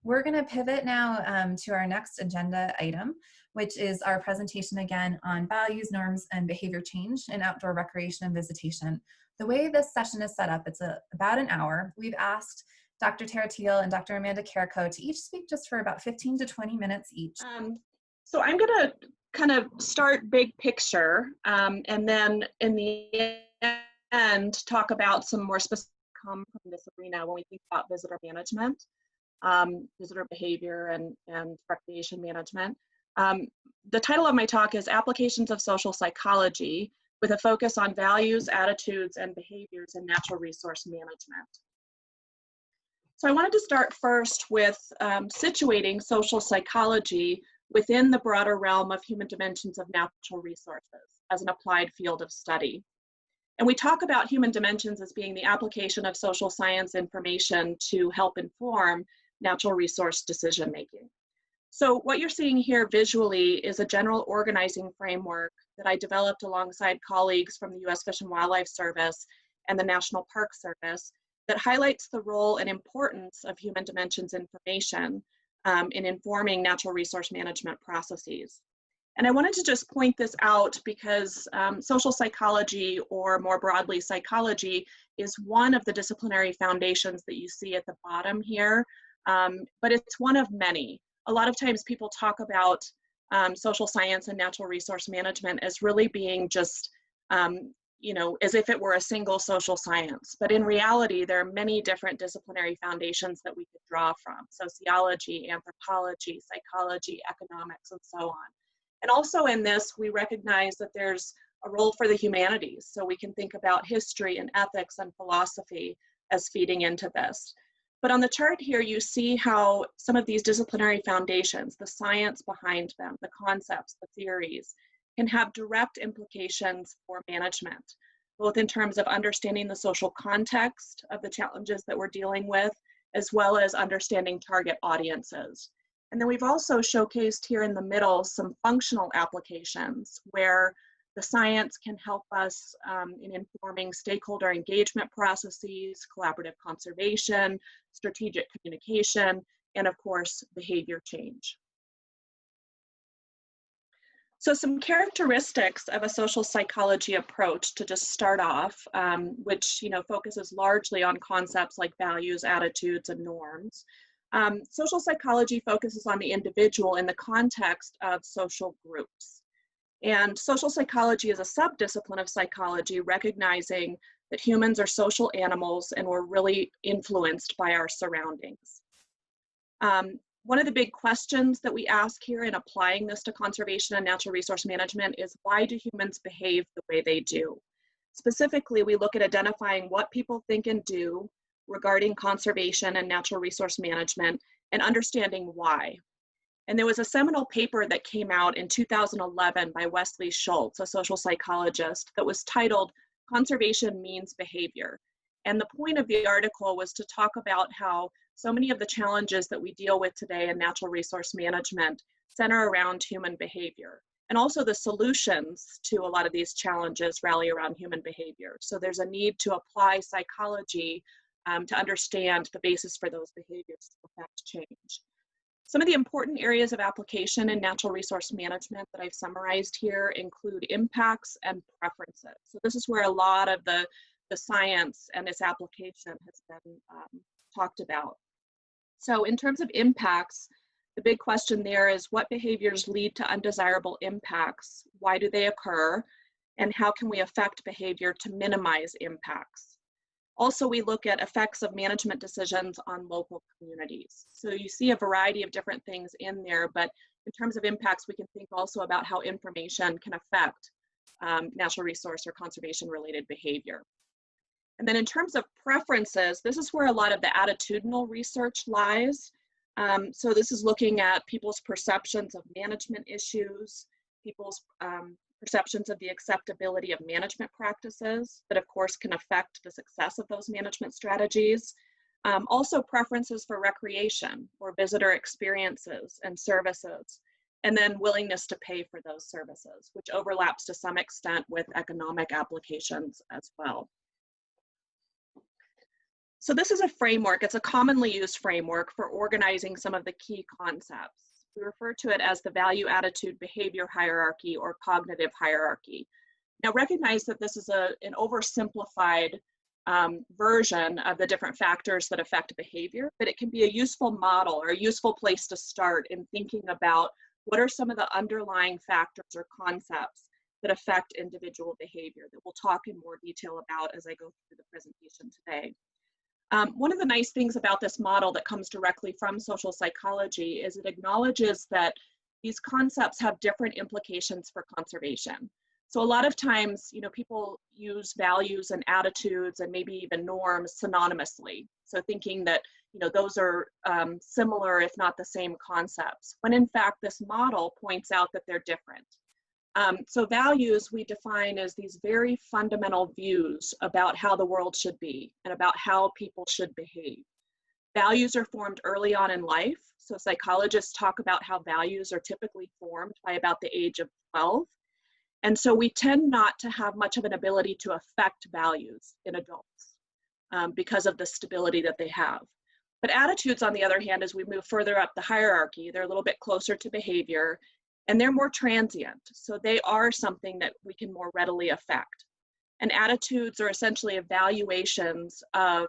We're going to pivot now to our next agenda item, which is our presentation again on values, norms, and behavior change in outdoor recreation and visitation. The way this session is set up, it's about an hour. We've asked Dr. Tara Teal and Dr. Amanda Carrico to each speak just for about 15 to 20 minutes each. So I'm going to kind of start big picture, and then in the end talk about some more specific come from this arena when we think about visitor management, visitor behavior, and recreation management. The title of my talk is Applications of Social Psychology with a focus on values, attitudes, and behaviors in natural resource management. So I wanted to start first with situating social psychology within the broader realm of human dimensions of natural resources as an applied field of study. And we talk about human dimensions as being the application of social science information to help inform natural resource decision making. So what you're seeing here visually is a general organizing framework that I developed alongside colleagues from the U.S. Fish and Wildlife Service and the National Park Service that highlights the role and importance of human dimensions information in informing natural resource management processes. And I wanted to just point this out because social psychology, or more broadly psychology, is one of the disciplinary foundations that you see at the bottom here, but it's one of many. A lot of times people talk about social science and natural resource management as really being just, you know, as if it were a single social science. But in reality, there are many different disciplinary foundations that we could draw from: sociology, anthropology, psychology, economics, and so on. And also in this, we recognize that there's a role for the humanities. So we can think about history and ethics and philosophy as feeding into this. But on the chart here, you see how some of these disciplinary foundations, the science behind them, the concepts, the theories, can have direct implications for management, both in terms of understanding the social context of the challenges that we're dealing with, as well as understanding target audiences. And then we've also showcased here in the middle some functional applications where the science can help us in informing stakeholder engagement processes, collaborative conservation, strategic communication, and of course, behavior change. So some characteristics of a social psychology approach to just start off, which focuses largely on concepts like values, attitudes, and norms. Social psychology focuses on the individual in the context of social groups. And social psychology is a subdiscipline of psychology, recognizing that humans are social animals and we're really influenced by our surroundings. One of the big questions that we ask here in applying this to conservation and natural resource management is, why do humans behave the way they do? Specifically, we look at identifying what people think and do regarding conservation and natural resource management and understanding why. And there was a seminal paper that came out in 2011 by Wesley Schultz, a social psychologist, that was titled "Conservation Means Behavior." And the point of the article was to talk about how so many of the challenges that we deal with today in natural resource management center around human behavior. And also the solutions to a lot of these challenges rally around human behavior. So there's a need to apply psychology to understand the basis for those behaviors to affect change. Some of the important areas of application in natural resource management that I've summarized here include impacts and preferences. So this is where a lot of the science and its application has been talked about. So in terms of impacts, the big question there is, what behaviors lead to undesirable impacts? Why do they occur? And how can we affect behavior to minimize impacts? Also, we look at effects of management decisions on local communities. So you see a variety of different things in there, but in terms of impacts, we can think also about how information can affect natural resource or conservation related behavior. And then in terms of preferences, this is where a lot of the attitudinal research lies. So this is looking at people's perceptions of management issues, people's perceptions of the acceptability of management practices that of course can affect the success of those management strategies. Also preferences for recreation or visitor experiences and services, and then willingness to pay for those services, which overlaps to some extent with economic applications as well. So this is a framework. It's a commonly used framework for organizing some of the key concepts. We refer to it as the value, attitude, behavior hierarchy or cognitive hierarchy. Now recognize that this is an oversimplified version of the different factors that affect behavior, but it can be a useful model or a useful place to start in thinking about what are some of the underlying factors or concepts that affect individual behavior that we'll talk in more detail about as I go through the presentation today. One of the nice things about this model that comes directly from social psychology is it acknowledges that these concepts have different implications for conservation. So a lot of times, people use values and attitudes and maybe even norms synonymously. So thinking that, those are similar, if not the same concepts, when in fact this model points out that they're different. So values we define as these very fundamental views about how the world should be and about how people should behave. Values are formed early on in life. So psychologists talk about how values are typically formed by about the age of 12. And so we tend not to have much of an ability to affect values in adults because of the stability that they have. But attitudes, on the other hand, as we move further up the hierarchy, they're a little bit closer to behavior. And they're more transient, so they are something that we can more readily affect. And attitudes are essentially evaluations of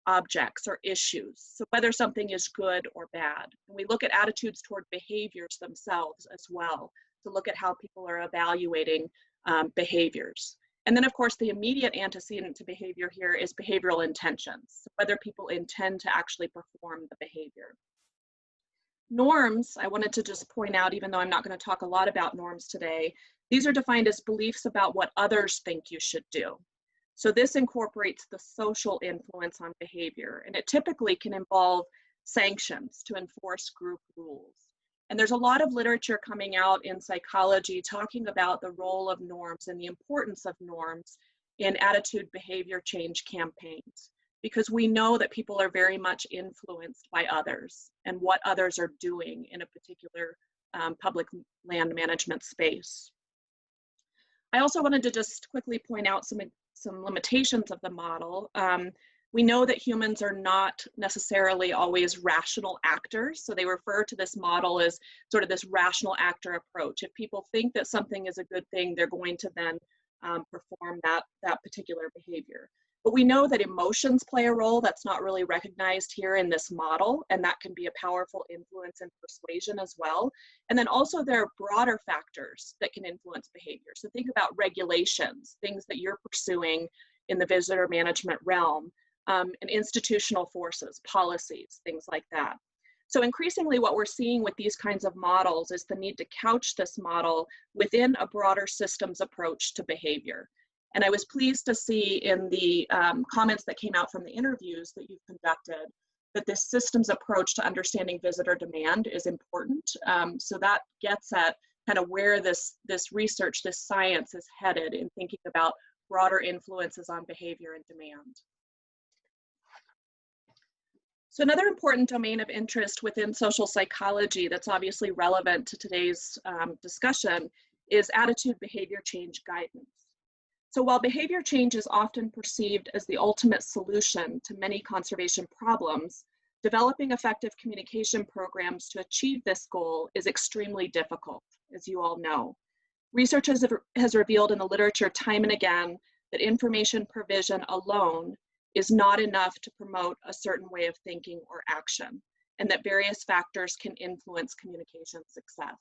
objects or issues, so whether something is good or bad. And we look at attitudes toward behaviors themselves as well, to look at how people are evaluating behaviors. And then, of course, the immediate antecedent to behavior here is behavioral intentions, so whether people intend to actually perform the behavior. Norms, I wanted to just point out, even though I'm not going to talk a lot about norms today, these are defined as beliefs about what others think you should do. So this incorporates the social influence on behavior, and it typically can involve sanctions to enforce group rules. And there's a lot of literature coming out in psychology talking about the role of norms and the importance of norms in attitude behavior change campaigns, because we know that people are very much influenced by others and what others are doing in a particular public land management space. I also wanted to just quickly point out some limitations of the model. We know that humans are not necessarily always rational actors, so they refer to this model as sort of this rational actor approach. If people think that something is a good thing, they're going to then perform that particular behavior. But we know that emotions play a role that's not really recognized here in this model, and that can be a powerful influence in persuasion as well. And then also there are broader factors that can influence behavior. So think about regulations, things that you're pursuing in the visitor management realm, and institutional forces, policies, things like that. So increasingly what we're seeing with these kinds of models is the need to couch this model within a broader systems approach to behavior. And I was pleased to see in the comments that came out from the interviews that you've conducted that this systems approach to understanding visitor demand is important. So that gets at kind of where this research, this science is headed in thinking about broader influences on behavior and demand. So another important domain of interest within social psychology that's obviously relevant to today's discussion is attitude behavior change guidance. So while behavior change is often perceived as the ultimate solution to many conservation problems, developing effective communication programs to achieve this goal is extremely difficult, as you all know. Research has revealed in the literature time and again that information provision alone is not enough to promote a certain way of thinking or action, and that various factors can influence communication success.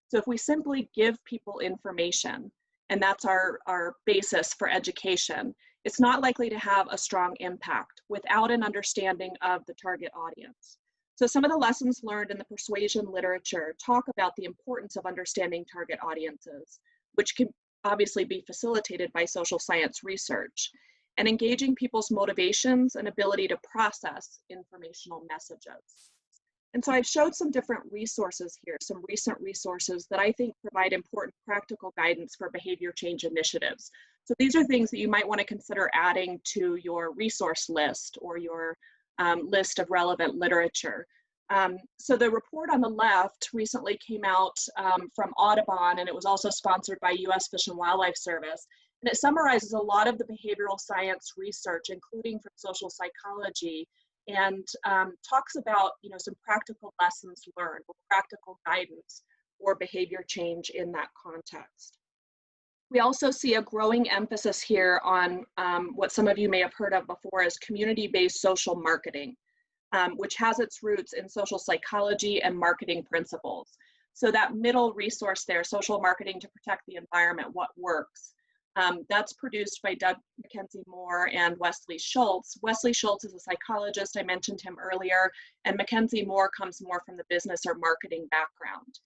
So if we simply give people information, and that's our basis for education, it's not likely to have a strong impact without an understanding of the target audience. So some of the lessons learned in the persuasion literature talk about the importance of understanding target audiences, which can obviously be facilitated by social science research, and engaging people's motivations and ability to process informational messages. And so I've showed some different resources here, some recent resources that I think provide important practical guidance for behavior change initiatives. So these are things that you might want to consider adding to your resource list or your list of relevant literature. So the report on the left recently came out from Audubon, and it was also sponsored by US Fish and Wildlife Service. And it summarizes a lot of the behavioral science research, including from social psychology, and talks about, some practical lessons learned or practical guidance for behavior change in that context. We also see a growing emphasis here on what some of you may have heard of before as community-based social marketing, which has its roots in social psychology and marketing principles. So that middle resource there, social marketing to protect the environment, what works? That's produced by Doug Mackenzie Moore and Wesley Schultz. Wesley Schultz is a psychologist, I mentioned him earlier, and Mackenzie Moore comes more from the business or marketing background.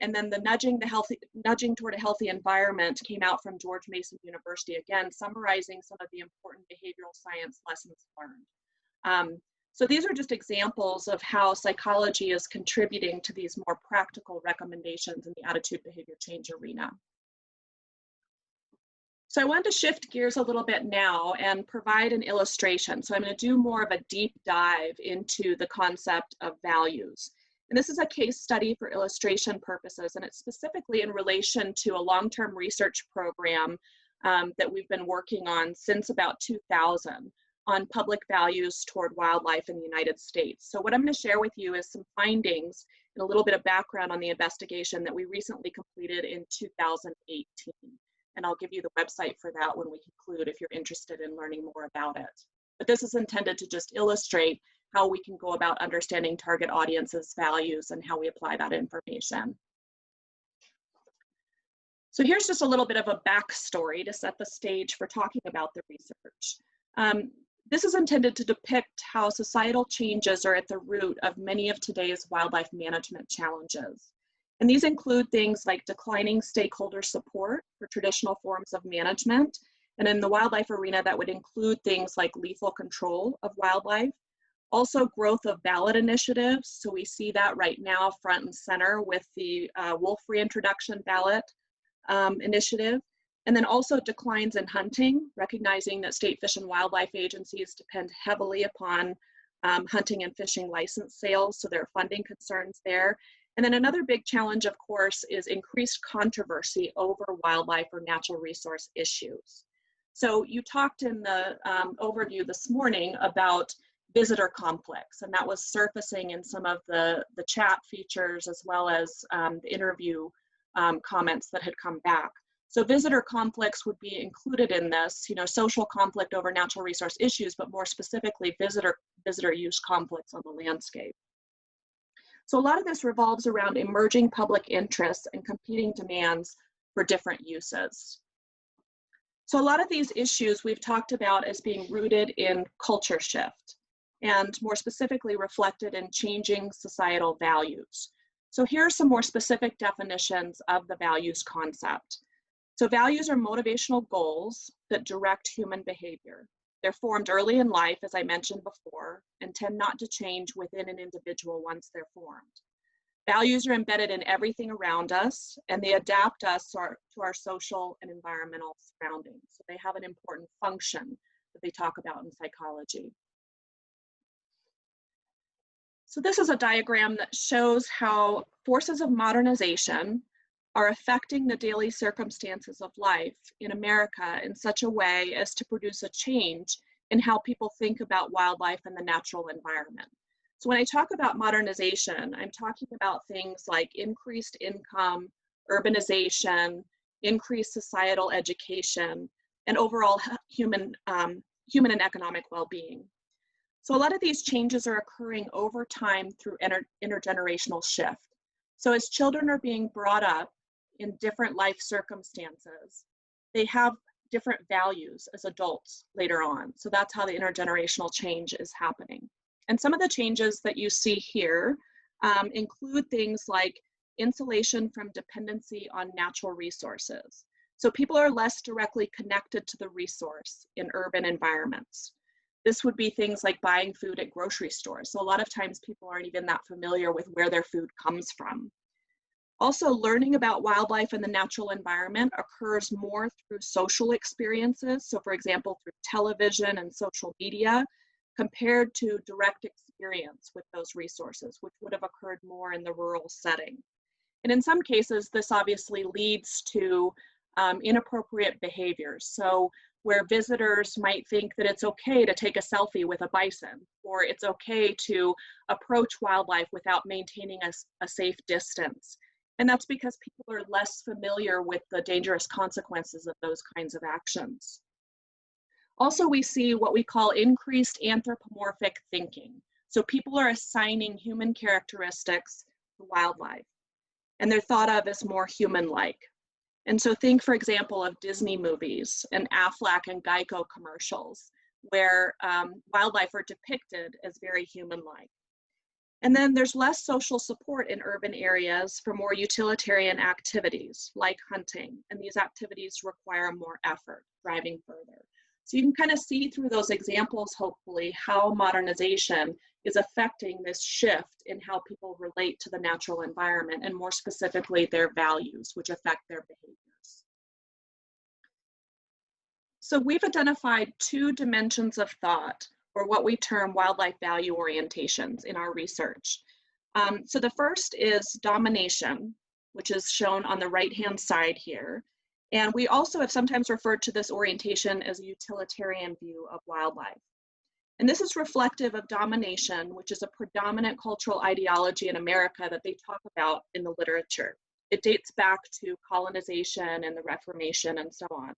And then the nudging toward a healthy environment came out from George Mason University, again, summarizing some of the important behavioral science lessons learned. So these are just examples of how psychology is contributing to these more practical recommendations in the attitude behavior change arena. So I wanted to shift gears a little bit now and provide an illustration. So I'm going to do more of a deep dive into the concept of values. And this is a case study for illustration purposes, and it's specifically in relation to a long-term research program that we've been working on since about 2000 on public values toward wildlife in the United States. So what I'm going to share with you is some findings and a little bit of background on the investigation that we recently completed in 2018. And I'll give you the website for that when we conclude if you're interested in learning more about it. But this is intended to just illustrate how we can go about understanding target audiences' values and how we apply that information. So here's just a little bit of a backstory to set the stage for talking about the research. This is intended to depict how societal changes are at the root of many of today's wildlife management challenges. And these include things like declining stakeholder support for traditional forms of management. And in the wildlife arena, that would include things like lethal control of wildlife. Also growth of ballot initiatives. So we see that right now front and center with the wolf reintroduction ballot initiative. And then also declines in hunting, recognizing that state fish and wildlife agencies depend heavily upon hunting and fishing license sales. So there are funding concerns there. And then another big challenge, of course, is increased controversy over wildlife or natural resource issues. So you talked in the overview this morning about visitor conflicts, and that was surfacing in some of the chat features as well as the interview comments that had come back. So visitor conflicts would be included in this, social conflict over natural resource issues, but more specifically visitor use conflicts on the landscape. So a lot of this revolves around emerging public interests and competing demands for different uses. So a lot of these issues we've talked about as being rooted in culture shift, and more specifically reflected in changing societal values. So here are some more specific definitions of the values concept. So values are motivational goals that direct human behavior. They're formed early in life, as I mentioned before, and tend not to change within an individual once they're formed. Values are embedded in everything around us, and they adapt us to our social and environmental surroundings. So they have an important function that they talk about in psychology. So this is a diagram that shows how forces of modernization are affecting the daily circumstances of life in America in such a way as to produce a change in how people think about wildlife and the natural environment. So when I talk about modernization, I'm talking about things like increased income, urbanization, increased societal education, and overall human and economic well-being. So a lot of these changes are occurring over time through intergenerational shift. So as children are being brought up in different life circumstances, they have different values as adults later on. So that's how the intergenerational change is happening. And some of the changes that you see here include things like insulation from dependency on natural resources. So people are less directly connected to the resource in urban environments. This would be things like buying food at grocery stores. So a lot of times people aren't even that familiar with where their food comes from. Also, learning about wildlife and the natural environment occurs more through social experiences. So for example, through television and social media, compared to direct experience with those resources, which would have occurred more in the rural setting. And in some cases, this obviously leads to inappropriate behaviors. So where visitors might think that it's okay to take a selfie with a bison, or it's okay to approach wildlife without maintaining a safe distance. And that's because people are less familiar with the dangerous consequences of those kinds of actions. Also, we see what we call increased anthropomorphic thinking. So people are assigning human characteristics to wildlife, and they're thought of as more human-like. And so think, for example, of Disney movies and Aflac and Geico commercials, where wildlife are depicted as very human-like. And then there's less social support in urban areas for more utilitarian activities like hunting, and these activities require more effort, driving further. So you can kind of see through those examples, hopefully, how modernization is affecting this shift in how people relate to the natural environment, and more specifically, their values, which affect their behaviors. So we've identified 2 dimensions of thought, or what we term wildlife value orientations in our research. So the first is domination, which is shown on the right-hand side here. And we also have sometimes referred to this orientation as a utilitarian view of wildlife. And this is reflective of domination, which is a predominant cultural ideology in America that they talk about in the literature. It dates back to colonization and the Reformation and so on.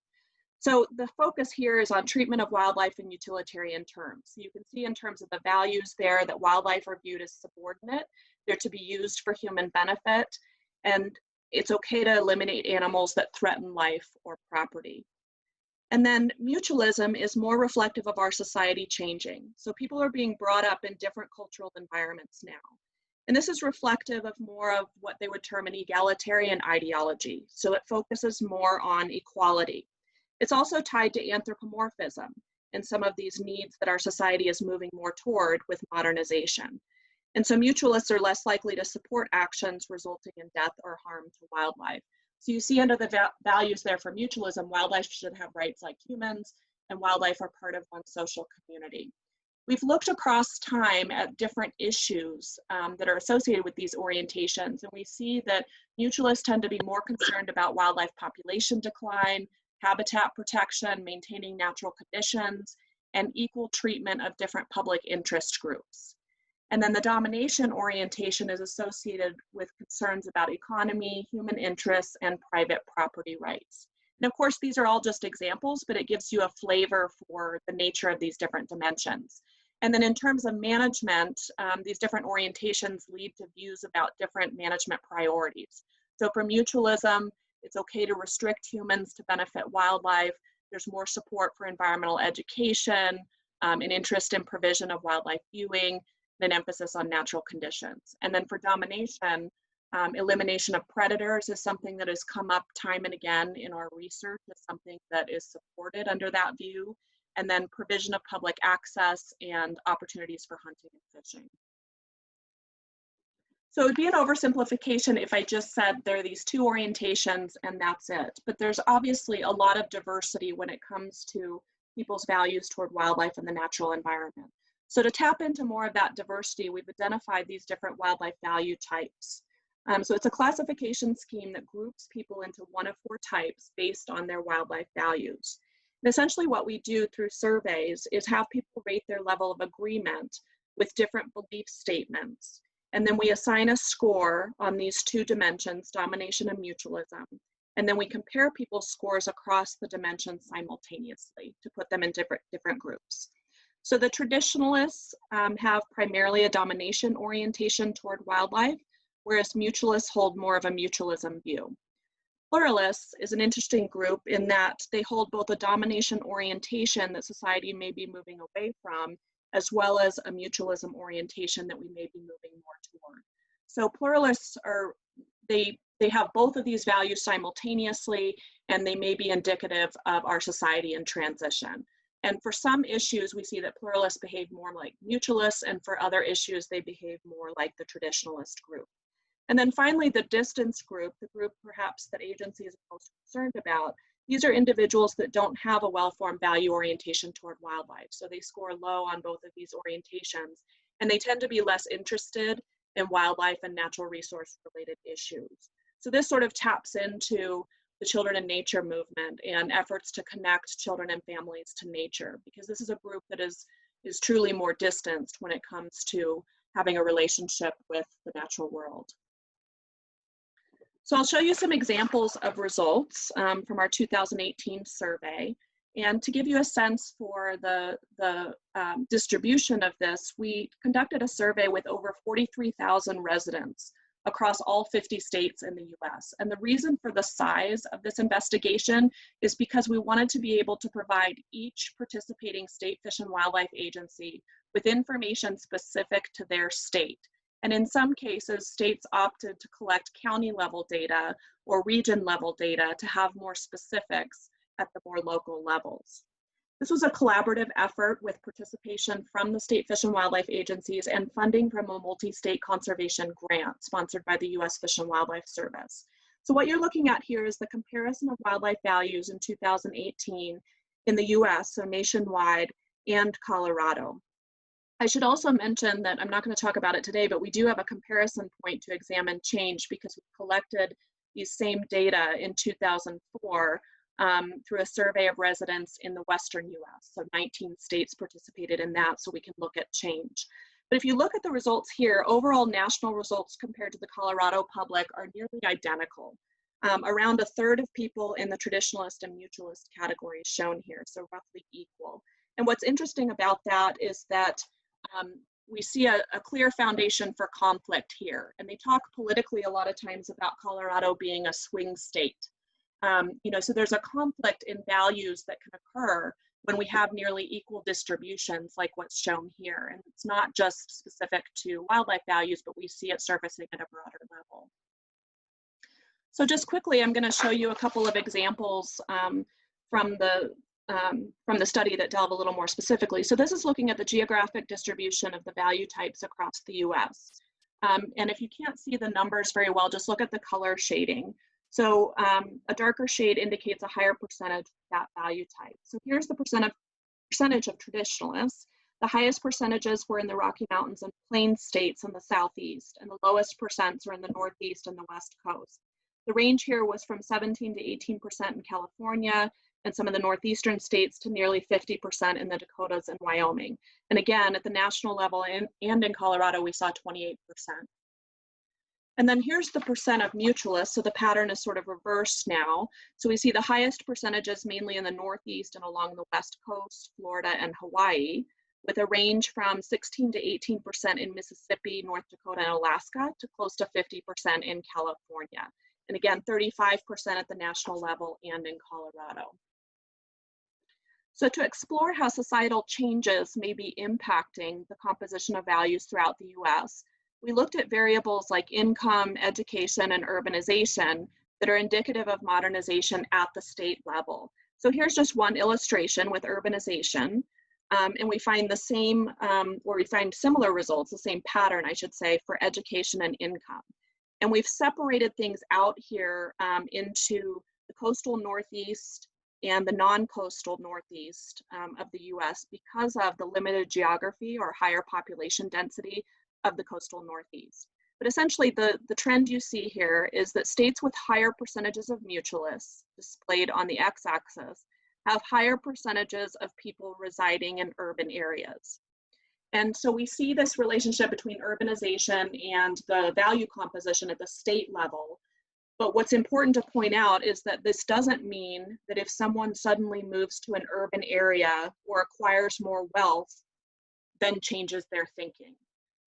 So the focus here is on treatment of wildlife in utilitarian terms. So you can see in terms of the values there that wildlife are viewed as subordinate. They're to be used for human benefit, and it's okay to eliminate animals that threaten life or property. And then mutualism is more reflective of our society changing. So people are being brought up in different cultural environments now. And this is reflective of more of what they would term an egalitarian ideology. So it focuses more on equality. It's also tied to anthropomorphism and some of these needs that our society is moving more toward with modernization. And so mutualists are less likely to support actions resulting in death or harm to wildlife. So you see under the values there for mutualism, wildlife should have rights like humans, and wildlife are part of one social community. We've looked across time at different issues that are associated with these orientations, and we see that mutualists tend to be more concerned about wildlife population decline, habitat protection, maintaining natural conditions, and equal treatment of different public interest groups. And then the domination orientation is associated with concerns about economy, human interests, and private property rights. And of course, these are all just examples, but it gives you a flavor for the nature of these different dimensions. And then in terms of management, these different orientations lead to views about different management priorities. So for mutualism, it's okay to restrict humans to benefit wildlife. There's more support for environmental education, an interest in provision of wildlife viewing, an emphasis on natural conditions. And then for domination, elimination of predators is something that has come up time and again in our research as something that is supported under that view. And then provision of public access and opportunities for hunting and fishing. So it would be an oversimplification if I just said there are these 2 orientations and that's it. But there's obviously a lot of diversity when it comes to people's values toward wildlife and the natural environment. So to tap into more of that diversity, we've identified these different wildlife value types. So it's a classification scheme that groups people into 1 of 4 types based on their wildlife values. And essentially what we do through surveys is have people rate their level of agreement with different belief statements. And then we assign a score on these 2 dimensions, domination and mutualism. And then we compare people's scores across the dimensions simultaneously to put them in different groups. So the traditionalists have primarily a domination orientation toward wildlife, whereas mutualists hold more of a mutualism view. Pluralists is an interesting group in that they hold both a domination orientation that society may be moving away from, as well as a mutualism orientation that we may be moving more toward. So pluralists are, they have both of these values simultaneously, and they may be indicative of our society in transition. And for some issues, we see that pluralists behave more like mutualists, and for other issues, they behave more like the traditionalist group. And then finally, the distance group, the group perhaps that agencies are most concerned about, these are individuals that don't have a well-formed value orientation toward wildlife. So they score low on both of these orientations, and they tend to be less interested in wildlife and natural resource related issues. So this sort of taps into the Children in Nature movement and efforts to connect children and families to nature, because this is a group that is truly more distanced when it comes to having a relationship with the natural world. So I'll show you some examples of results from our 2018 survey. And to give you a sense for the distribution of this, we conducted a survey with over 43,000 residents across all 50 states in the US. And the reason for the size of this investigation is because we wanted to be able to provide each participating state fish and wildlife agency with information specific to their state. And in some cases, states opted to collect county level data or region level data to have more specifics at the more local levels. This was a collaborative effort with participation from the state fish and wildlife agencies and funding from a multi-state conservation grant sponsored by the US Fish and Wildlife Service. So what you're looking at here is the comparison of wildlife values in 2018 in the US, so nationwide, and Colorado. I should also mention that I'm not going to talk about it today, but we do have a comparison point to examine change because we collected these same data in 2004 through a survey of residents in the Western US. So 19 states participated in that, so we can look at change. But if you look at the results here, overall national results compared to the Colorado public are nearly identical. Around a third of people in the traditionalist and mutualist categories shown here, so roughly equal. And what's interesting about that is that we see a clear foundation for conflict here. And they talk politically a lot of times about Colorado being a swing state. So there's a conflict in values that can occur when we have nearly equal distributions like what's shown here. And it's not just specific to wildlife values, but we see it surfacing at a broader level. So just quickly, I'm going to show you a couple of examples from the study that delve a little more specifically. So this is looking at the geographic distribution of the value types across the US. And if you can't see the numbers very well, just look at the color shading. So a darker shade indicates a higher percentage of that value type. So here's the percentage of traditionalists. The highest percentages were in the Rocky Mountains and Plains states in the Southeast, and the lowest percents are in the Northeast and the West Coast. The range here was from 17 to 18% in California, and some of the Northeastern states to nearly 50% in the Dakotas and Wyoming. And again, at the national level and in Colorado, we saw 28%. And then here's the percent of mutualists. So the pattern is sort of reversed now. So we see the highest percentages mainly in the Northeast and along the West Coast, Florida and Hawaii, with a range from 16 to 18% in Mississippi, North Dakota, and Alaska to close to 50% in California. And again, 35% at the national level and in Colorado. So to explore how societal changes may be impacting the composition of values throughout the US, we looked at variables like income, education, and urbanization that are indicative of modernization at the state level. So here's just one illustration with urbanization, and we find the same, or we find similar results, the same pattern, I should say, for education and income. And we've separated things out here into the coastal Northeast and the non-coastal Northeast of the US because of the limited geography or higher population density of the coastal Northeast. But essentially the trend you see here is that states with higher percentages of mutualists, displayed on the x-axis, have higher percentages of people residing in urban areas. And so we see this relationship between urbanization and the value composition at the state level. But what's important to point out is that this doesn't mean that if someone suddenly moves to an urban area or acquires more wealth, then changes their thinking.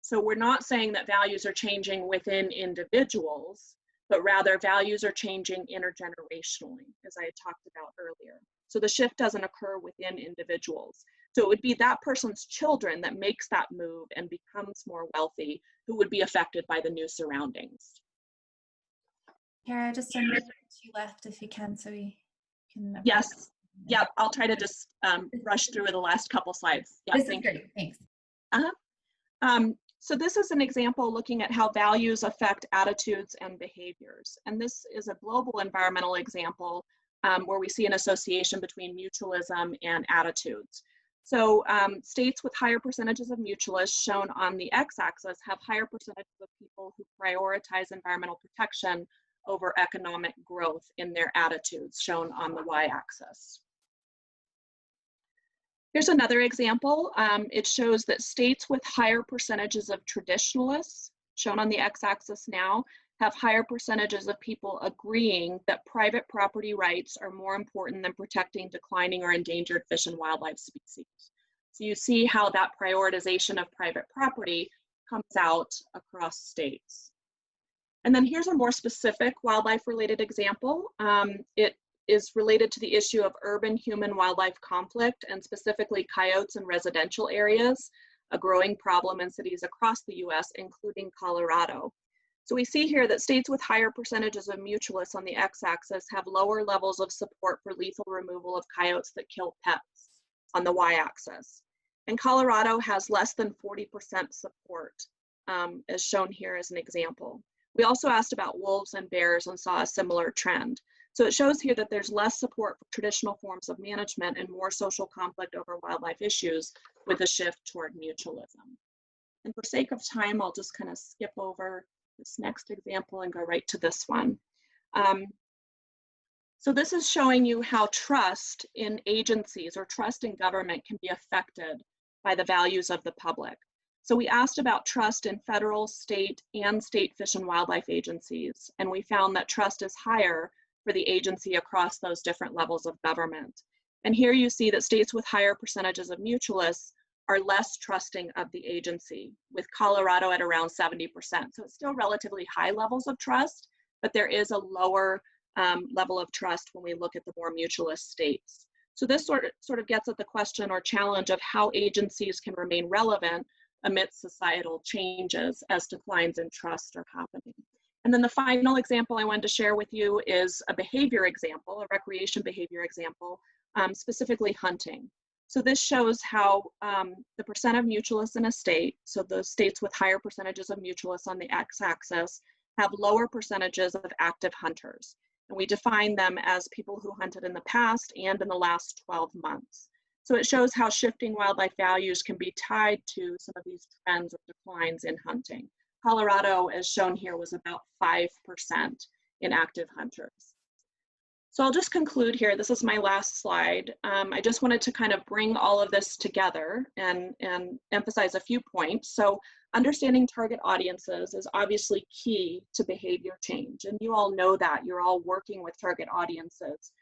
So we're not saying that values are changing within individuals, but rather values are changing intergenerationally, as I had talked about earlier. So the shift doesn't occur within individuals. So it would be that person's children that makes that move and becomes more wealthy who would be affected by the new surroundings. Kara, just a minute or two left if you can, so we can. Yes, yeah, I'll try to just rush through the last couple slides. Yeah, this is great, thanks. So this is an example looking at how values affect attitudes and behaviors. And this is a global environmental example where we see an association between mutualism and attitudes. So states with higher percentages of mutualists shown on the x-axis have higher percentages of people who prioritize environmental protection over economic growth in their attitudes, shown on the y-axis. Here's another example. It shows that states with higher percentages of traditionalists, shown on the x-axis now, have higher percentages of people agreeing that private property rights are more important than protecting declining or endangered fish and wildlife species. So you see how that prioritization of private property comes out across states. And then here's a more specific wildlife-related example. It is related to the issue of urban human-wildlife conflict, and specifically coyotes in residential areas, a growing problem in cities across the US, including Colorado. So we see here that states with higher percentages of mutualists on the x-axis have lower levels of support for lethal removal of coyotes that kill pets on the y-axis. And Colorado has less than 40% support, as shown here as an example. We also asked about wolves and bears and saw a similar trend. So it shows here that there's less support for traditional forms of management and more social conflict over wildlife issues with a shift toward mutualism. And for sake of time, I'll just kind of skip over this next example and go right to this one. So this is showing you how trust in agencies or trust in government can be affected by the values of the public. So we asked about trust in federal, state, and state fish and wildlife agencies, and we found that trust is higher for the agency across those different levels of government. And here you see that states with higher percentages of mutualists are less trusting of the agency, with Colorado at around 70%. So it's still relatively high levels of trust, but there is a lower level of trust when we look at the more mutualist states. So this sort of gets at the question or challenge of how agencies can remain relevant amidst societal changes as declines in trust are happening. And then the final example I wanted to share with you is a behavior example, a recreation behavior example, specifically hunting. So this shows how the percent of mutualists in a state, so the states with higher percentages of mutualists on the x-axis, have lower percentages of active hunters. And we define them as people who hunted in the past and in the last 12 months. So it shows how shifting wildlife values can be tied to some of these trends or declines in hunting. Colorado, as shown here, was about 5% in active hunters. So I'll just conclude here. This is my last slide. I just wanted to kind of bring all of this together and emphasize a few points. So understanding target audiences is obviously key to behavior change. And you all know that. You're all working with target audiences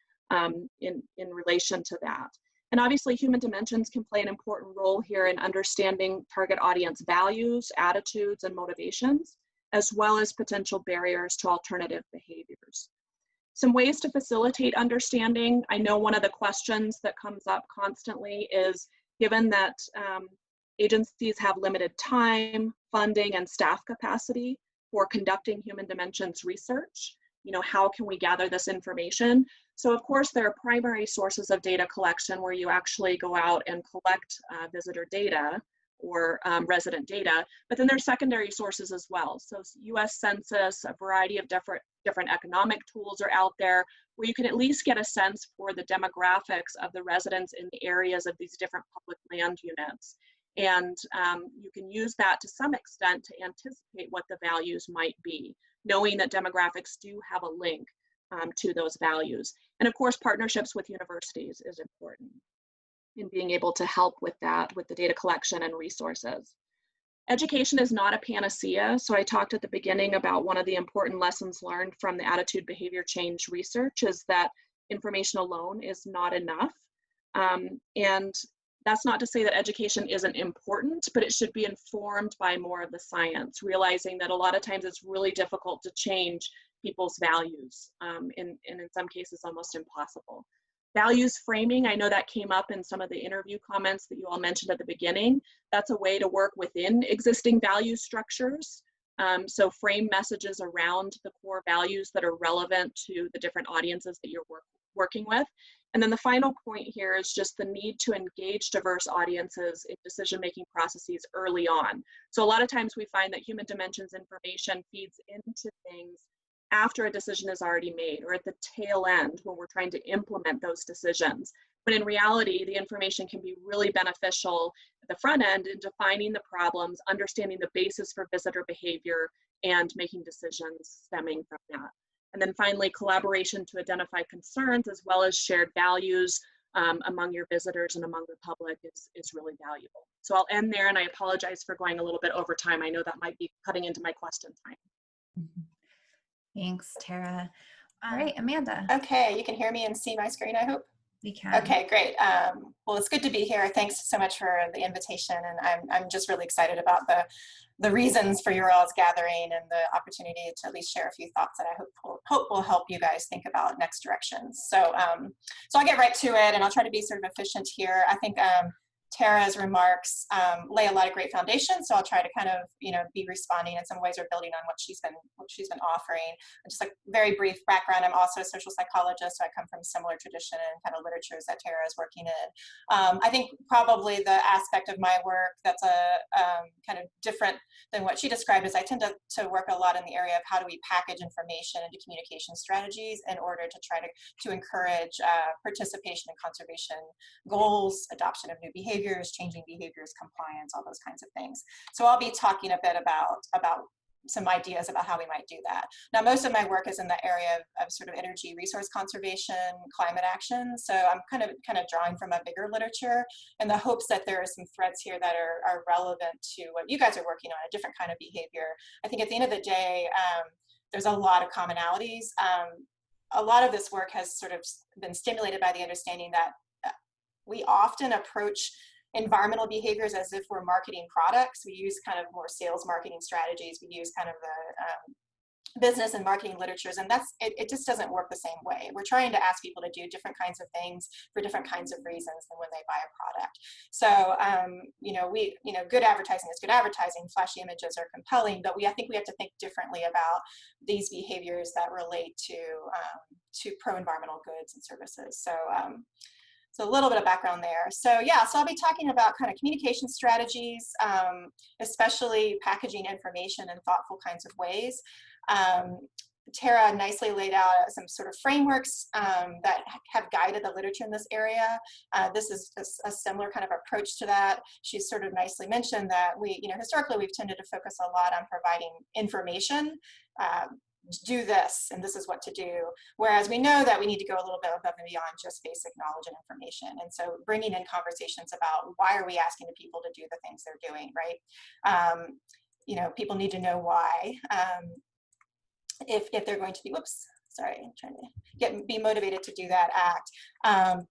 in relation to that. And obviously human dimensions can play an important role here in understanding target audience values, attitudes, and motivations, as well as potential barriers to alternative behaviors. Some ways to facilitate understanding. I know one of the questions that comes up constantly is, given that agencies have limited time, funding, and staff capacity for conducting human dimensions research, how can we gather this information? So of course, there are primary sources of data collection where you actually go out and collect visitor data or resident data, but then there's secondary sources as well. So US Census, a variety of different economic tools are out there where you can at least get a sense for the demographics of the residents in the areas of these different public land units. And you can use that to some extent to anticipate what the values might be, knowing that demographics do have a link to those values. And of course, partnerships with universities is important in being able to help with that, with the data collection and resources. Education is not a panacea. So I talked at the beginning about one of the important lessons learned from the attitude behavior change research is that information alone is not enough. And that's not to say that education isn't important, but it should be informed by more of the science, realizing that a lot of times it's really difficult to change people's values, and in some cases almost impossible. Values framing, I know that came up in some of the interview comments that you all mentioned at the beginning. That's a way to work within existing value structures. So frame messages around the core values that are relevant to the different audiences that you're working with. And then the final point here is just the need to engage diverse audiences in decision-making processes early on. So a lot of times we find that human dimensions information feeds into things after a decision is already made or at the tail end when we're trying to implement those decisions. But in reality, the information can be really beneficial at the front end in defining the problems, understanding the basis for visitor behavior, and making decisions stemming from that. And then finally, collaboration to identify concerns as well as shared values among your visitors and among the public is really valuable. So I'll end there, and I apologize for going a little bit over time. I know that might be cutting into my question time. Mhm. Thanks, Tara. All right, Amanda. Okay, you can hear me and see my screen, I hope? We can. Okay, great. Well, it's good to be here. Thanks so much for the invitation, and I'm just really excited about the reasons for your all's gathering and the opportunity to at least share a few thoughts that I hope will help you guys think about next directions. So, so I'll get right to it, and I'll try to be sort of efficient here. I think Tara's remarks lay a lot of great foundation, so I'll try to kind of, be responding in some ways or building on what she's been offering. Just a very brief background, I'm also a social psychologist, so I come from similar tradition and kind of literatures that Tara is working in. I think probably the aspect of my work that's kind of different than what she described is I tend to work a lot in the area of how do we package information into communication strategies in order to try to encourage participation in conservation goals, adoption of new behaviors, changing behaviors, compliance, all those kinds of things. So I'll be talking a bit about some ideas about how we might do that. Now, most of my work is in the area of sort of energy resource conservation, climate action. So I'm kind of drawing from a bigger literature in the hopes that there are some threads here that are relevant to what you guys are working on, a different kind of behavior. I think at the end of the day, there's a lot of commonalities. A lot of this work has sort of been stimulated by the understanding that we often approach environmental behaviors as if we're marketing products. We use kind of more sales marketing strategies. We use kind of the business and marketing literatures, and it just doesn't work the same way. We're trying to ask people to do different kinds of things for different kinds of reasons than when they buy a product. So, good advertising is good advertising. Flashy images are compelling, but I think we have to think differently about these behaviors that relate to pro-environmental goods and services. So a little bit of background there. So I'll be talking about kind of communication strategies, especially packaging information in thoughtful kinds of ways. Tara nicely laid out some sort of frameworks that have guided the literature in this area. This is a similar kind of approach to that. She's sort of nicely mentioned that historically we've tended to focus a lot on providing information. Do this, and this is what to do. Whereas we know that we need to go a little bit above and beyond just basic knowledge and information. And so bringing in conversations about why are we asking the people to do the things they're doing, right? People need to know why. If they're going to be, I'm trying to be motivated to do that act.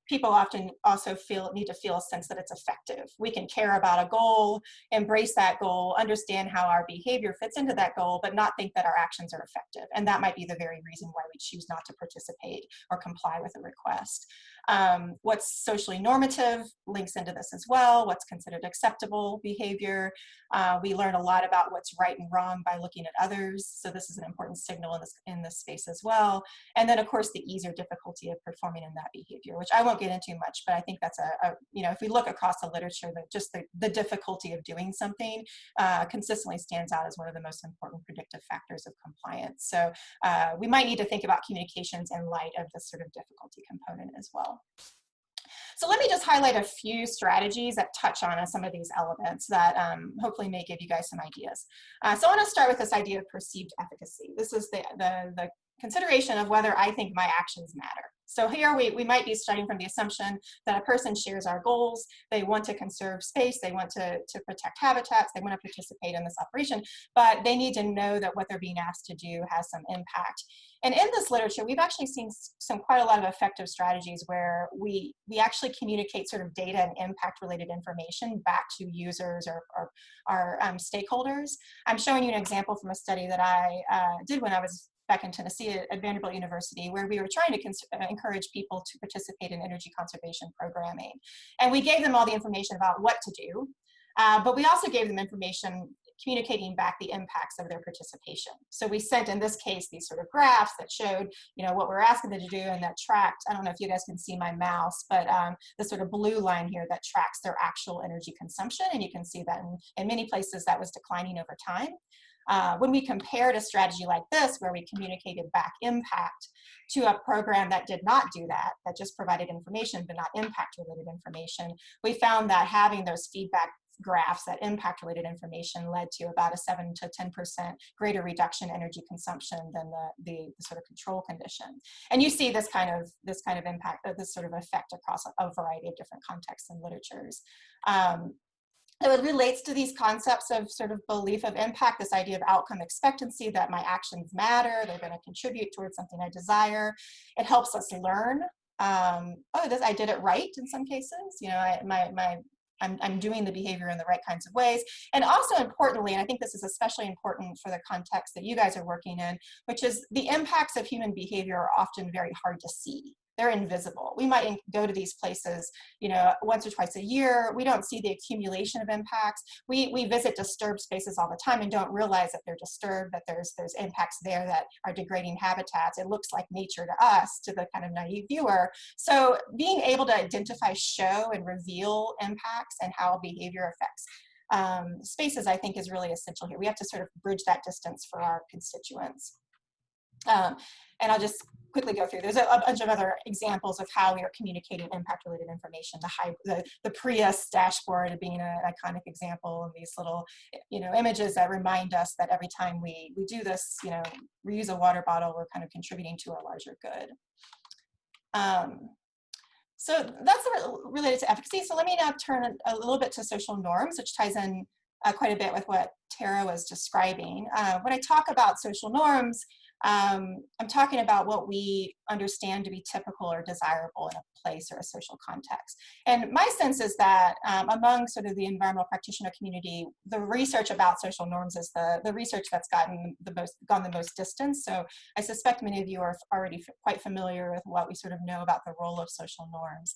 People often also need to feel a sense that it's effective. We can care about a goal, embrace that goal, understand how our behavior fits into that goal, but not think that our actions are effective. And that might be the very reason why we choose not to participate or comply with a request. What's socially normative links into this as well. What's considered acceptable behavior. We learn a lot about what's right and wrong by looking at others. So this is an important signal in this space as well. And then of course the ease or difficulty of performing in that behavior, which I won't get into much, but I think that's if we look across the literature, that just the difficulty of doing something consistently stands out as one of the most important predictive factors of compliance. So we might need to think about communications in light of this sort of difficulty component as well. So let me just highlight a few strategies that touch on some of these elements that hopefully may give you guys some ideas. So I want to start with this idea of perceived efficacy. This is the consideration of whether I think my actions matter. So here we might be starting from the assumption that a person shares our goals, they want to conserve space, they want to protect habitats, they want to participate in this operation, but they need to know that what they're being asked to do has some impact. And in this literature, we've actually seen quite a lot of effective strategies where we actually communicate sort of data and impact related information back to users or our stakeholders. I'm showing you an example from a study that I did when I was back in Tennessee at Vanderbilt University, where we were trying to encourage people to participate in energy conservation programming. And we gave them all the information about what to do, but we also gave them information communicating back the impacts of their participation. So we sent, in this case, these sort of graphs that showed, what we're asking them to do, and that tracked, I don't know if you guys can see my mouse, but the sort of blue line here that tracks their actual energy consumption. And you can see that in many places that was declining over time. When we compared a strategy like this, where we communicated back impact, to a program that did not do that, that just provided information but not impact related information, we found that having those feedback graphs that impact-related information led to about a 7 to 10% greater reduction in energy consumption than the sort of control condition. And you see this kind of impact, this sort of effect across a variety of different contexts and literatures. It relates to these concepts of sort of belief of impact, this idea of outcome expectancy, that my actions matter, they're going to contribute towards something I desire. It helps us learn. Oh, I did it right in some cases. You know, I'm doing the behavior in the right kinds of ways. And also importantly, and I think this is especially important for the context that you guys are working in, which is the impacts of human behavior are often very hard to see. They're invisible. We might go to these places, you know, once or twice a year. We don't see the accumulation of impacts. We visit disturbed spaces all the time and don't realize that they're disturbed, that there's impacts there that are degrading habitats. It looks like nature to us, to the kind of naive viewer. So being able to identify, show, and reveal impacts and how behavior affects spaces, I think, is really essential here. We have to sort of bridge that distance for our constituents. And I'll just quickly go through. There's a bunch of other examples of how we are communicating impact-related information. The Prius dashboard being an iconic example of these little, you know, images that remind us that every time we do this, you know, reuse a water bottle, we're kind of contributing to a larger good. So that's related to efficacy. So let me now turn a little bit to social norms, which ties in quite a bit with what Tara was describing. When I talk about social norms, I'm talking about what we understand to be typical or desirable in a place or a social context. And my sense is that among sort of the environmental practitioner community, the research about social norms is the research that's gone the most distance. So I suspect many of you are already quite familiar with what we sort of know about the role of social norms.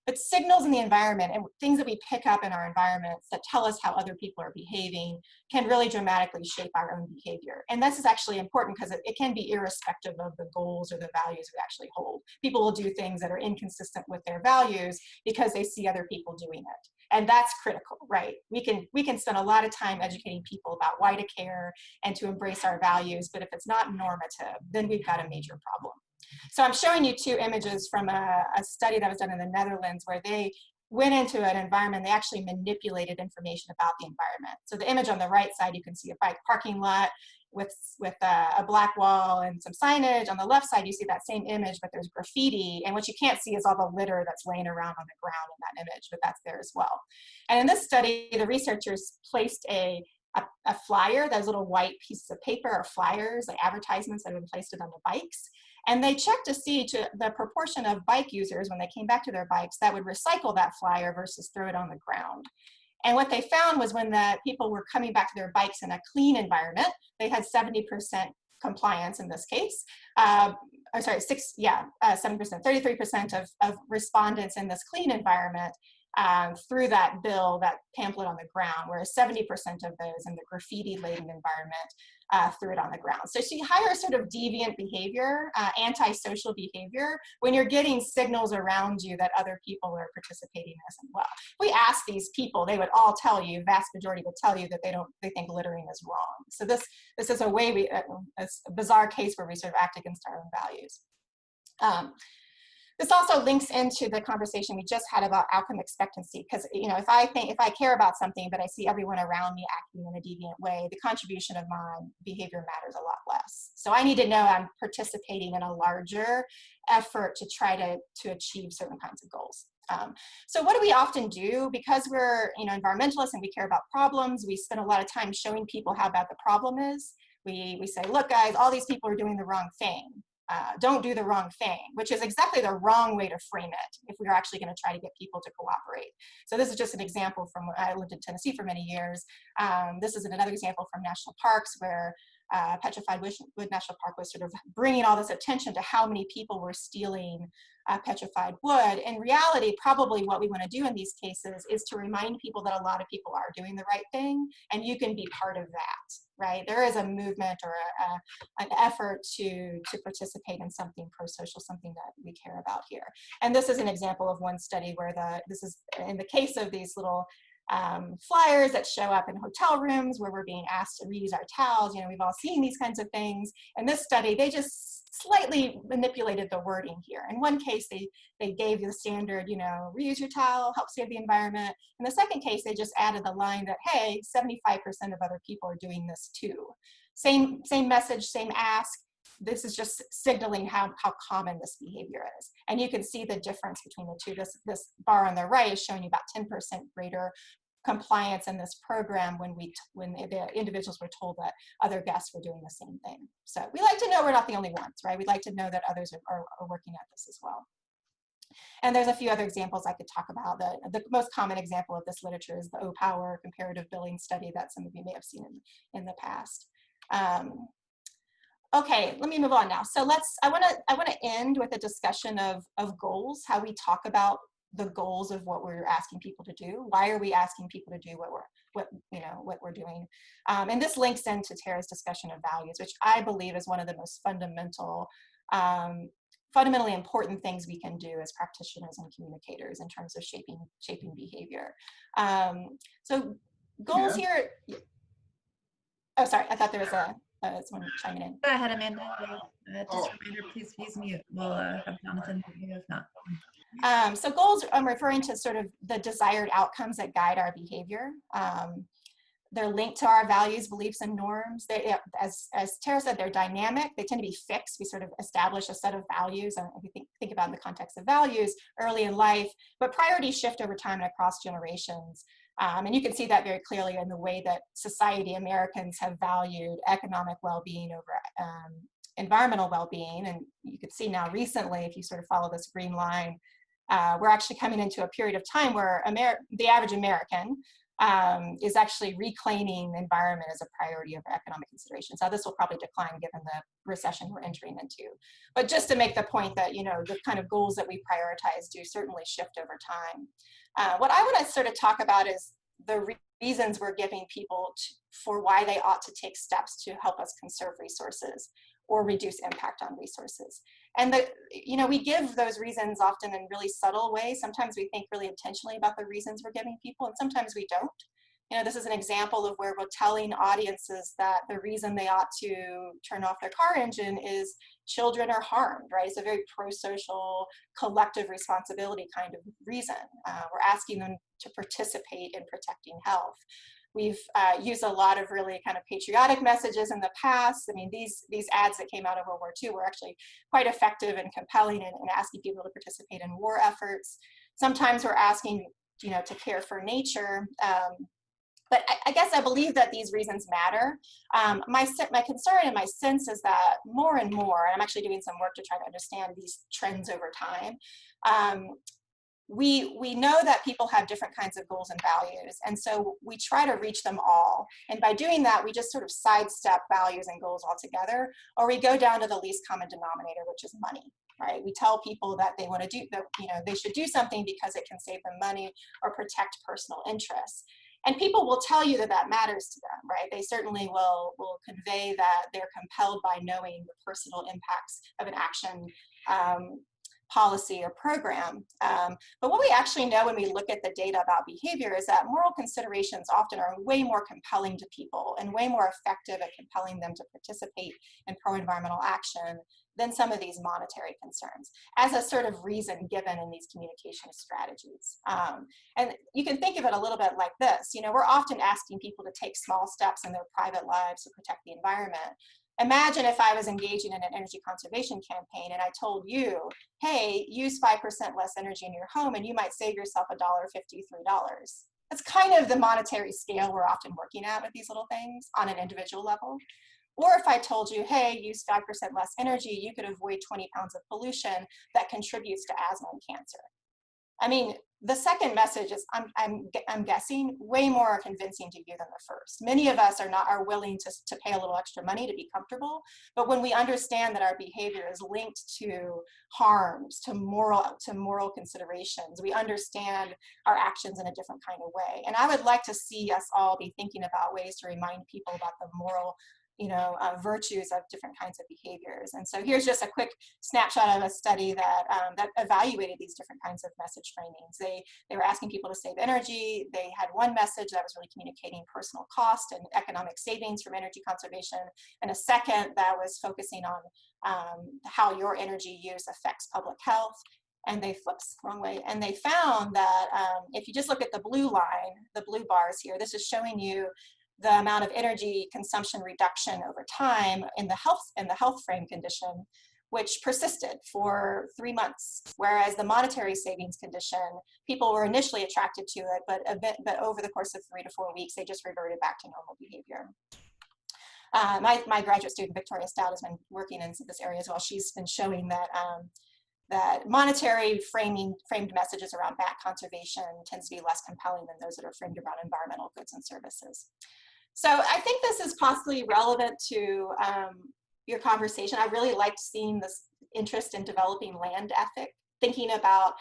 But signals in the environment and things that we pick up in our environments that tell us how other people are behaving can really dramatically shape our own behavior. And this is actually important because it can be irrespective of the goals or the values we actually hold. People will do things that are inconsistent with their values because they see other people doing it. And that's critical, right? We can spend a lot of time educating people about why to care and to embrace our values, but if it's not normative, then we've got a major problem. So I'm showing you two images from a study that was done in the Netherlands where they went into an environment, they actually manipulated information about the environment. So the image on the right side, you can see a bike parking lot with a black wall and some signage. On the left side, you see that same image, but there's graffiti. And what you can't see is all the litter that's laying around on the ground in that image, but that's there as well. And in this study, the researchers placed a flyer, those little white pieces of paper or flyers, like advertisements that have been placed on the bikes. And they checked to see the proportion of bike users when they came back to their bikes that would recycle that flyer versus throw it on the ground. And what they found was when the people were coming back to their bikes in a clean environment, they had 70% compliance in this case. 7%, 33% of respondents in this clean environment through that pamphlet on the ground, whereas 70% of those in the graffiti-laden environment threw it on the ground. So she hires sort of deviant behavior, antisocial behavior, when you're getting signals around you that other people are participating in this as well. If we ask these people, they would all tell you, vast majority would tell you that they think littering is wrong. So this is a way a bizarre case where we sort of act against our own values. This also links into the conversation we just had about outcome expectancy, because if I care about something, but I see everyone around me acting in a deviant way, the contribution of my behavior matters a lot less. So I need to know I'm participating in a larger effort to try to achieve certain kinds of goals. So what do we often do? Because we're environmentalists and we care about problems, we spend a lot of time showing people how bad the problem is. We say, look guys, all these people are doing the wrong thing. Don't do the wrong thing, which is exactly the wrong way to frame it if we are actually going to try to get people to cooperate. So this is just an example from when I lived in Tennessee for many years. This is another example from national parks where Petrified Wood National Park was sort of bringing all this attention to how many people were stealing petrified wood. In reality, probably what we want to do in these cases is to remind people that a lot of people are doing the right thing, and you can be part of that, right? There is a movement or an effort to participate in something pro-social, something that we care about here. And this is an example of one study where this is in the case of these little flyers that show up in hotel rooms where we're being asked to reuse our towels. You know, we've all seen these kinds of things. In this study, they just slightly manipulated the wording here. In one case, they gave the standard, you know, reuse your towel, help save the environment. In the second case, they just added the line that, hey, 75% of other people are doing this too. Same message, same ask. This is just signaling how common this behavior is. And you can see the difference between the two. This bar on the right is showing you about 10% greater compliance in this program when the individuals were told that other guests were doing the same thing. So we like to know we're not the only ones, right? We'd like to know that others are working at this as well. And there's a few other examples I could talk about. The most common example of this literature is the O-Power comparative billing study that some of you may have seen in the past. Okay, let me move on now. So I want to end with a discussion of goals, how we talk about the goals of what we're asking people to do. Why are we asking people to do what we're doing? And this links into Tara's discussion of values, which I believe is one of the most fundamentally important things we can do as practitioners and communicators in terms of shaping behavior. So goals here. Oh, sorry, I thought there was someone chiming in. Go ahead, Amanda. Just a reminder, please mute. We'll have Jonathan mute if not. So goals, I'm referring to sort of the desired outcomes that guide our behavior. They're linked to our values, beliefs, and norms. As Tara said, they're dynamic. They tend to be fixed. We sort of establish a set of values, and we think about in the context of values early in life, but priorities shift over time and across generations. And you can see that very clearly in the way that society, Americans have valued economic well-being over environmental well-being. And you can see now recently, if you sort of follow this green line, we're actually coming into a period of time where the average American is actually reclaiming the environment as a priority over economic considerations. Now, this will probably decline given the recession we're entering into. But just to make the point that, you know, the kind of goals that we prioritize do certainly shift over time. What I want to sort of talk about is the reasons we're giving people for why they ought to take steps to help us conserve resources or reduce impact on resources. And we give those reasons often in really subtle ways. Sometimes we think really intentionally about the reasons we're giving people, and sometimes we don't. You know, this is an example of where we're telling audiences that the reason they ought to turn off their car engine is children are harmed, right? It's a very pro-social, collective responsibility kind of reason. We're asking them to participate in protecting health. We've used a lot of really kind of patriotic messages in the past. I mean, these ads that came out of World War II were actually quite effective and compelling in asking people to participate in war efforts. Sometimes we're asking, you know, to care for nature. But I guess I believe that these reasons matter. My concern and my sense is that more and more, and I'm actually doing some work to try to understand these trends over time, we know that people have different kinds of goals and values, and so we try to reach them all. And by doing that, we just sort of sidestep values and goals altogether, or we go down to the least common denominator, which is money. Right? We tell people that they want to do that, you know, they should do something because it can save them money or protect personal interests. And people will tell you that that matters to them, right? They certainly will convey that they're compelled by knowing the personal impacts of an action, policy, or program. But what we actually know when we look at the data about behavior is that moral considerations often are way more compelling to people and way more effective at compelling them to participate in pro-environmental action than some of these monetary concerns, as a sort of reason given in these communication strategies. And you can think of it a little bit like this. You know, we're often asking people to take small steps in their private lives to protect the environment. Imagine if I was engaging in an energy conservation campaign and I told you, hey, use 5% less energy in your home and you might save yourself $1.53. That's kind of the monetary scale we're often working at with these little things on an individual level. Or if I told you, hey, use 5% less energy, you could avoid 20 pounds of pollution that contributes to asthma and cancer. I mean, the second message is, I'm guessing, way more convincing to you than the first. Many of us are willing to pay a little extra money to be comfortable, but when we understand that our behavior is linked to harms, to moral considerations, we understand our actions in a different kind of way. And I would like to see us all be thinking about ways to remind people about the moral virtues of different kinds of behaviors. And so here's just a quick snapshot of a study that, that evaluated these different kinds of message framings. They were asking people to save energy. They had one message that was really communicating personal cost and economic savings from energy conservation, and a second that was focusing on how your energy use affects public health. And they flipped the wrong way. And they found that if you just look at the blue line, the blue bars here, this is showing you the amount of energy consumption reduction over time in the health frame condition, which persisted for 3 months. Whereas the monetary savings condition, people were initially attracted to it, but over the course of 3 to 4 weeks, they just reverted back to normal behavior. My graduate student, Victoria Stout, has been working in this area as well. She's been showing that that monetary framed messages around bat conservation tends to be less compelling than those that are framed around environmental goods and services. So I think this is possibly relevant to your conversation. I really liked seeing this interest in developing land ethic, thinking about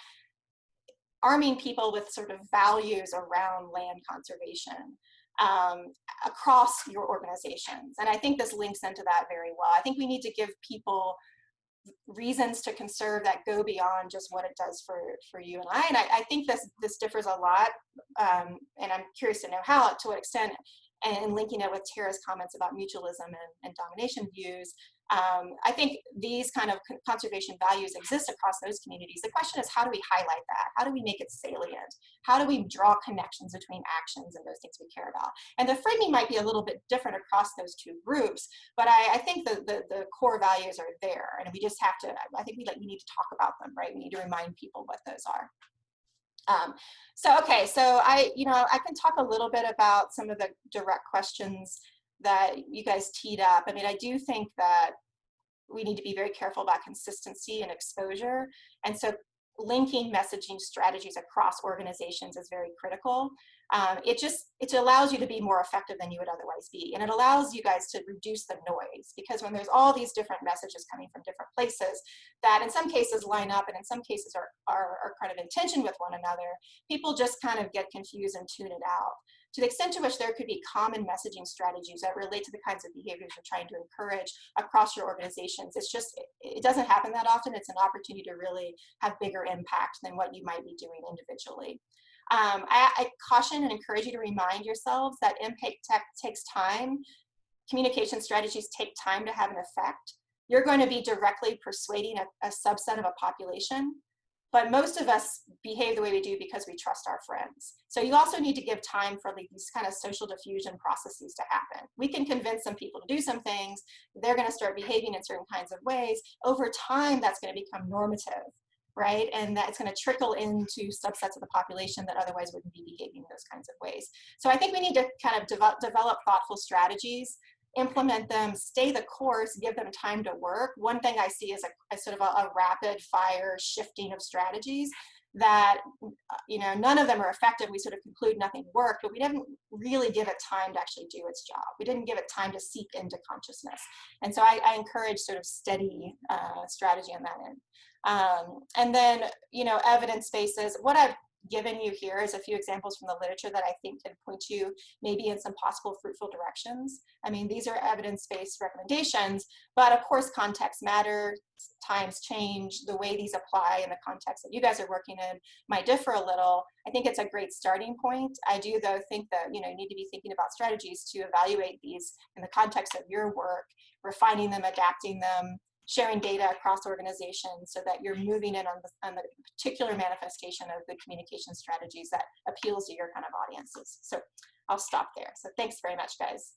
arming people with sort of values around land conservation across your organizations. And I think this links into that very well. I think we need to give people reasons to conserve that go beyond just what it does for you and I. And I think this differs a lot, and I'm curious to know how, to what extent, and linking it with Tara's comments about mutualism and domination views. I think these kind of conservation values exist across those communities. The question is, how do we highlight that? How do we make it salient? How do we draw connections between actions and those things we care about? And the framing might be a little bit different across those two groups, but I think the core values are there, and we just have to, I think we need to talk about them, right? We need to remind people what those are. Okay, so I can talk a little bit about some of the direct questions that you guys teed up. I mean, I do think that we need to be very careful about consistency and exposure. And so linking messaging strategies across organizations is very critical. It allows you to be more effective than you would otherwise be. And it allows you guys to reduce the noise, because when there's all these different messages coming from different places that in some cases line up and in some cases are kind of in tension with one another, people just kind of get confused and tune it out. To the extent to which there could be common messaging strategies that relate to the kinds of behaviors you're trying to encourage across your organizations, it doesn't happen that often. It's an opportunity to really have bigger impact than what you might be doing individually. I caution and encourage you to remind yourselves that impact takes time. Communication strategies take time to have an effect. You're going to be directly persuading a subset of a population, but most of us behave the way we do because we trust our friends. So you also need to give time for these kind of social diffusion processes to happen. We can convince some people to do some things. They're going to start behaving in certain kinds of ways. Over time, that's going to become normative, right? And that's going to trickle into subsets of the population that otherwise wouldn't be behaving in those kinds of ways. So I think we need to kind of develop thoughtful strategies, implement them, stay the course, give them time to work. One thing I see is a sort of a rapid fire shifting of strategies that, none of them are effective. We sort of conclude nothing worked, but we didn't really give it time to actually do its job. We didn't give it time to seep into consciousness. And so I encourage sort of steady strategy on that end. And then, evidence bases. What I've given you here is a few examples from the literature that I think can point you maybe in some possible fruitful directions. I mean, these are evidence-based recommendations, but of course context matters, times change, the way these apply in the context that you guys are working in might differ a little. I think it's a great starting point. I do though think that you need to be thinking about strategies to evaluate these in the context of your work, refining them, adapting them, sharing data across organizations so that you're moving in on the particular manifestation of good communication strategies that appeals to your kind of audiences. So I'll stop there. So thanks very much, guys.